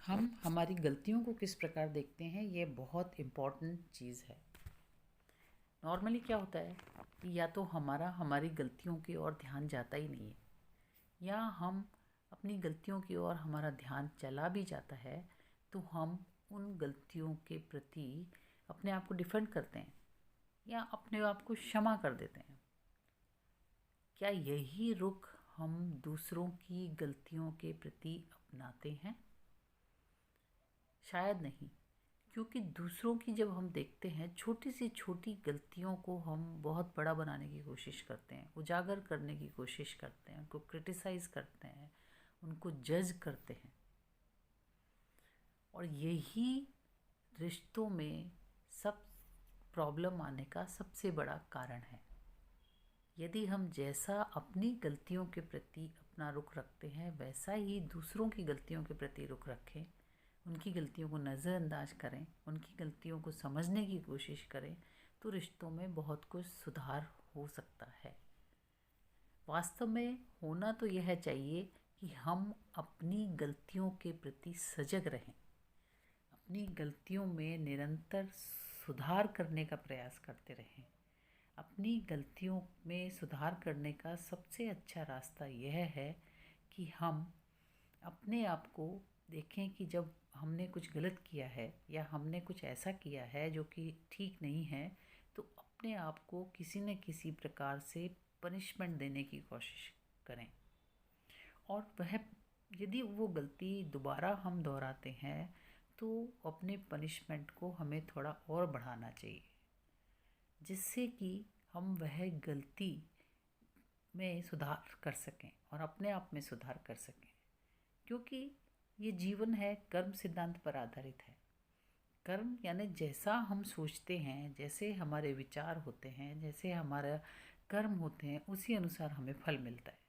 हम हमारी गलतियों को किस प्रकार देखते हैं, ये बहुत इम्पॉर्टेंट चीज़ है। नॉर्मली क्या होता है कि या तो हमारी गलतियों की ओर ध्यान जाता ही नहीं है, या हम अपनी गलतियों की ओर हमारा ध्यान चला भी जाता है तो हम उन गलतियों के प्रति अपने आप को डिफेंड करते हैं या अपने आप को क्षमा कर देते हैं। क्या यही रुख हम दूसरों की गलतियों के प्रति अपनाते हैं? शायद नहीं। क्योंकि दूसरों की जब हम देखते हैं, छोटी सी छोटी गलतियों को हम बहुत बड़ा बनाने की कोशिश करते हैं, उजागर करने की कोशिश करते हैं, उनको क्रिटिसाइज़ करते हैं, उनको जज करते हैं। और यही रिश्तों में सब प्रॉब्लम आने का सबसे बड़ा कारण है। यदि हम जैसा अपनी गलतियों के प्रति अपना रुख रखते हैं, वैसा ही दूसरों की गलतियों के प्रति रुख रखें, उनकी गलतियों को नज़रअंदाज करें, उनकी गलतियों को समझने की कोशिश करें, तो रिश्तों में बहुत कुछ सुधार हो सकता है। वास्तव में होना तो यह चाहिए कि हम अपनी गलतियों के प्रति सजग रहें, अपनी गलतियों में निरंतर सुधार करने का प्रयास करते रहें। अपनी गलतियों में सुधार करने का सबसे अच्छा रास्ता यह है कि हम अपने आप को देखें कि जब हमने कुछ गलत किया है या हमने कुछ ऐसा किया है जो कि ठीक नहीं है, तो अपने आप को किसी न किसी प्रकार से पनिशमेंट देने की कोशिश करें। और वह यदि वो गलती दोबारा हम दोहराते हैं तो अपने पनिशमेंट को हमें थोड़ा और बढ़ाना चाहिए, जिससे कि हम वह गलती में सुधार कर सकें और अपने आप में सुधार कर सकें। क्योंकि ये जीवन है, कर्म सिद्धांत पर आधारित है। कर्म यानी जैसा हम सोचते हैं, जैसे हमारे विचार होते हैं, जैसे हमारा कर्म होते हैं, उसी अनुसार हमें फल मिलता है।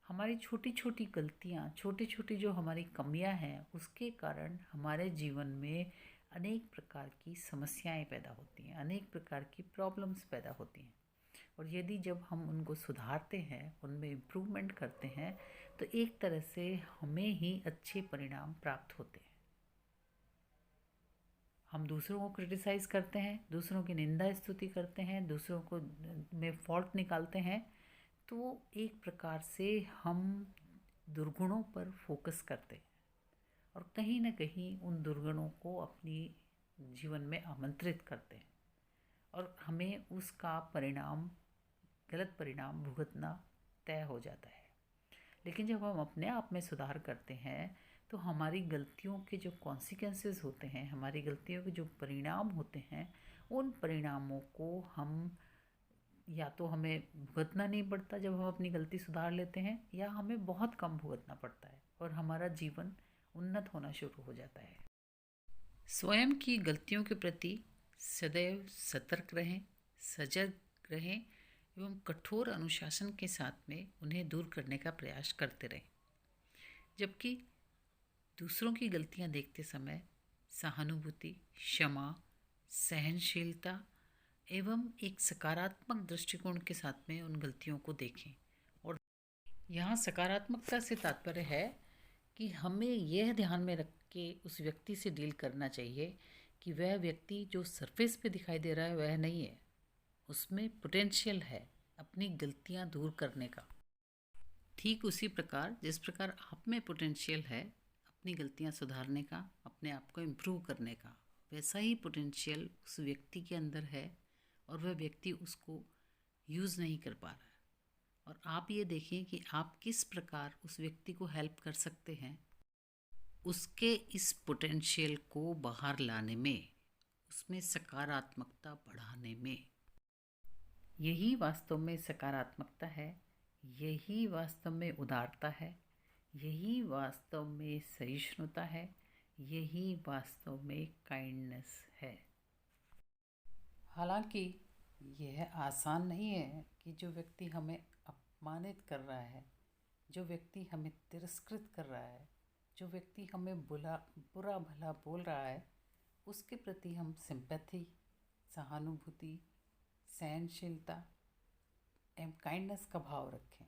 हमारी छोटी छोटी गलतियाँ, छोटी छोटी जो हमारी कमियाँ हैं, उसके कारण हमारे जीवन में अनेक प्रकार की समस्याएं पैदा होती हैं, अनेक प्रकार की प्रॉब्लम्स पैदा होती हैं। और यदि जब हम उनको सुधारते हैं, उनमें इम्प्रूवमेंट करते हैं, तो एक तरह से हमें ही अच्छे परिणाम प्राप्त होते हैं। हम दूसरों को क्रिटिसाइज़ करते हैं, दूसरों की निंदा स्तुति करते हैं, दूसरों को में फॉल्ट निकालते हैं, तो एक प्रकार से हम दुर्गुणों पर फोकस करते हैं और कहीं ना कहीं उन दुर्गुणों को अपनी जीवन में आमंत्रित करते हैं और हमें उसका परिणाम, गलत परिणाम भुगतना तय हो जाता है। लेकिन जब हम अपने आप में सुधार करते हैं तो हमारी गलतियों के जो कॉन्सिक्वेंसेस होते हैं, हमारी गलतियों के जो परिणाम होते हैं, उन परिणामों को हम या तो हमें भुगतना नहीं पड़ता जब हम अपनी गलती सुधार लेते हैं, या हमें बहुत कम भुगतना पड़ता है और हमारा जीवन उन्नत होना शुरू हो जाता है। स्वयं की गलतियों के प्रति सदैव सतर्क रहें, सजग रहें एवं कठोर अनुशासन के साथ में उन्हें दूर करने का प्रयास करते रहें। जबकि दूसरों की गलतियां देखते समय सहानुभूति, क्षमा, सहनशीलता एवं एक सकारात्मक दृष्टिकोण के साथ में उन गलतियों को देखें। और यहाँ सकारात्मकता से तात्पर्य है कि हमें यह ध्यान में रख के उस व्यक्ति से डील करना चाहिए कि वह व्यक्ति जो सरफेस पे दिखाई दे रहा है वह नहीं है, उसमें पोटेंशियल है अपनी गलतियाँ दूर करने का। ठीक उसी प्रकार जिस प्रकार आप में पोटेंशियल है अपनी गलतियाँ सुधारने का, अपने आप को इम्प्रूव करने का, वैसा ही पोटेंशियल उस व्यक्ति के अंदर है और वह व्यक्ति उसको यूज़ नहीं कर पा रहा है। और आप ये देखें कि आप किस प्रकार उस व्यक्ति को हेल्प कर सकते हैं उसके इस पोटेंशियल को बाहर लाने में, उसमें सकारात्मकता बढ़ाने में। यही वास्तव में सकारात्मकता है, यही वास्तव में उदारता है, यही वास्तव में सहिष्णुता है, यही वास्तव में काइंडनेस है। हालांकि यह आसान नहीं है कि जो व्यक्ति हमें अपमानित कर रहा है, जो व्यक्ति हमें तिरस्कृत कर रहा है, जो व्यक्ति हमें बुरा भला बोल रहा है, उसके प्रति हम सिंपैथी, सहानुभूति, सहनशीलता एवं काइंडनेस का भाव रखें।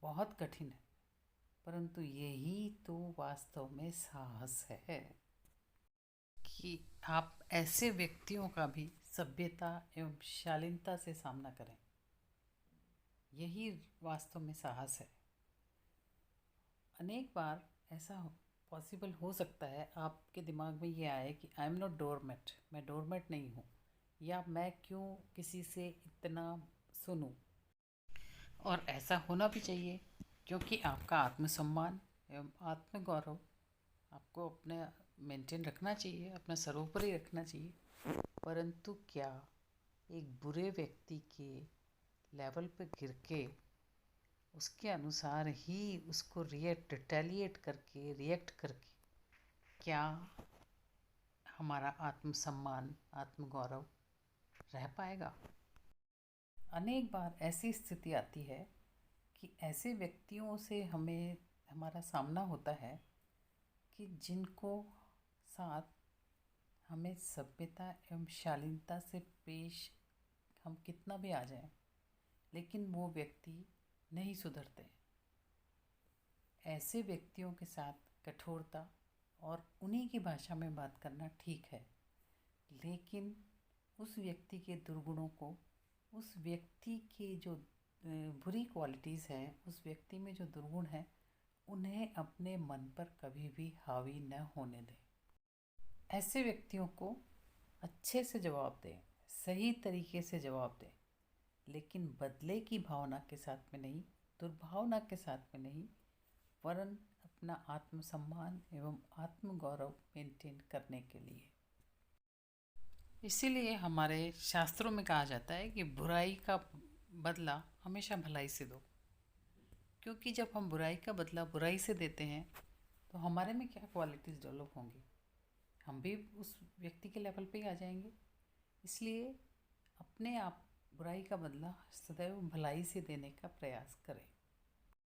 बहुत कठिन है, परंतु यही तो वास्तव में साहस है कि आप ऐसे व्यक्तियों का भी सभ्यता एवं शालीनता से सामना करें। यही वास्तव में साहस है। अनेक बार ऐसा पॉसिबल हो सकता है आपके दिमाग में ये आए कि आई एम नॉट डोरमेट, मैं डोरमेट नहीं हूँ, या मैं क्यों किसी से इतना सुनूं। और ऐसा होना भी चाहिए, क्योंकि आपका आत्मसम्मान एवं आत्मगौरव आपको अपने मेंटेन रखना चाहिए, अपना सर्वोपरि रखना चाहिए। परंतु क्या एक बुरे व्यक्ति के लेवल पर गिर के उसके अनुसार ही उसको रिटेलिएट करके रिएक्ट करके क्या हमारा आत्मसम्मान आत्मगौरव रह पाएगा? अनेक बार ऐसी स्थिति आती है कि ऐसे व्यक्तियों से हमें हमारा सामना होता है कि जिनको साथ हमें सभ्यता एवं शालीनता से पेश हम कितना भी आ जाएं, लेकिन वो व्यक्ति नहीं सुधरते। ऐसे व्यक्तियों के साथ कठोरता और उन्हीं की भाषा में बात करना ठीक है, लेकिन उस व्यक्ति के दुर्गुणों को, उस व्यक्ति के जो बुरी क्वालिटीज़ हैं, उस व्यक्ति में जो दुर्गुण हैं, उन्हें अपने मन पर कभी भी हावी न होने दें। ऐसे व्यक्तियों को अच्छे से जवाब दें, सही तरीके से जवाब दें, लेकिन बदले की भावना के साथ में नहीं, दुर्भावना के साथ में नहीं, वरन अपना आत्मसम्मान एवं आत्मगौरव मेंटेन करने के लिए। इसीलिए हमारे शास्त्रों में कहा जाता है कि बुराई का बदला हमेशा भलाई से दो, क्योंकि जब हम बुराई का बदला बुराई से देते हैं तो हमारे में क्या क्वालिटीज़ डेवलप होंगी, हम भी उस व्यक्ति के लेवल पे ही आ जाएंगे। इसलिए अपने आप बुराई का बदला सदैव भलाई से देने का प्रयास करें।